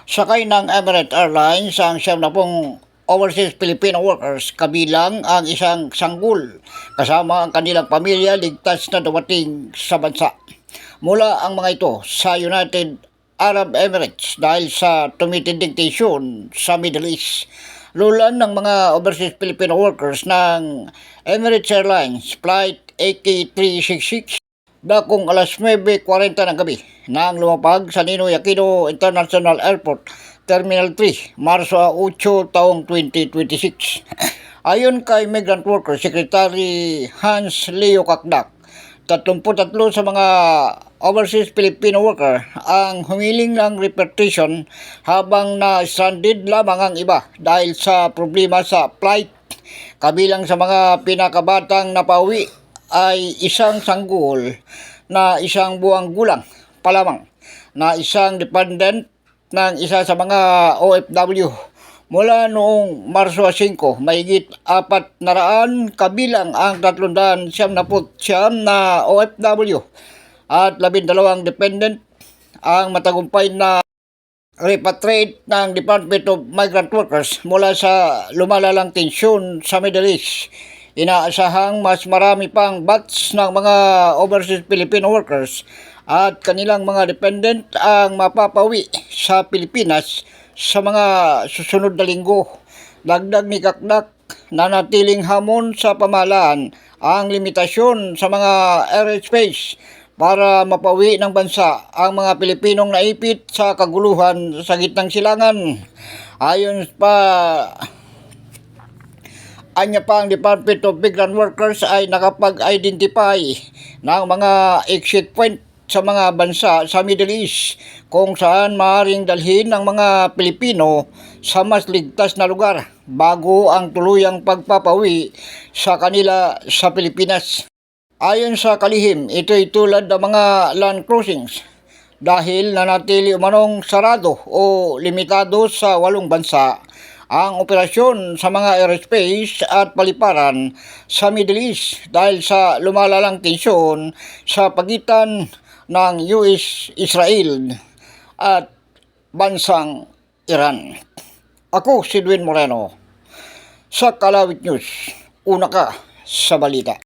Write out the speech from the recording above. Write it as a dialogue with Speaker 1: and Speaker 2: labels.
Speaker 1: Sakay ng Emirates Airlines ang 70 overseas Filipino workers kabilang ang isang sanggol kasama ang kanilang pamilya ligtas na dumating sa bansa. Mula ang mga ito sa United Arab Emirates dahil sa tumitinding tensyon sa Middle East. Lulan ng mga overseas Filipino workers ng Emirates Airlines Flight AK366 dakong alas 9:40 ng gabi nang lumapag sa Ninoy Aquino International Airport, Terminal 3, Marso 8 taong 2026. Ayon kay Migrant Worker Secretary Hans Leo Kakdak, 33 sa mga overseas Filipino worker ang humiling ng repatriation habang na-stranded lamang ang iba dahil sa problema sa flight. Kabilang sa mga pinakabatang napauwi ay isang sanggol na isang buwang gulang pa lamang na isang dependent ng isa sa mga OFW. Mula noong Marso 5, mahigit 400 kabilang ang 379 na OFW at 12 dependent ang matagumpay na repatriate ng Department of Migrant Workers mula sa lumalalang tensyon sa Middle East. Inaasahang mas marami pang batch ng mga overseas Filipino workers at kanilang mga dependent ang mapapawi sa Pilipinas sa mga susunod na linggo. Dagdag ni Kakdak, nanatiling hamon sa pamahalaan ang limitasyon sa mga airspace para mapawi ng bansa ang mga Pilipinong naipit sa kaguluhan sa gitnang silangan. Ayon pa anya pa, ang Department of Migrant Workers ay nakapag-identify ng mga exit point sa mga bansa sa Middle East kung saan maaaring dalhin ng mga Pilipino sa mas ligtas na lugar bago ang tuluyang pagpapawi sa kanila sa Pilipinas. Ayon sa kalihim, ito'y tulad ng mga land crossings dahil nanatili umanong sarado o limitado sa 8 bansa ang operasyon sa mga airspace at paliparan sa Middle East dahil sa lumalalang tensyon sa pagitan ng US, Israel at bansang Iran. Ako si Dwayne Moreno sa Kalawit News. Una ka sa balita.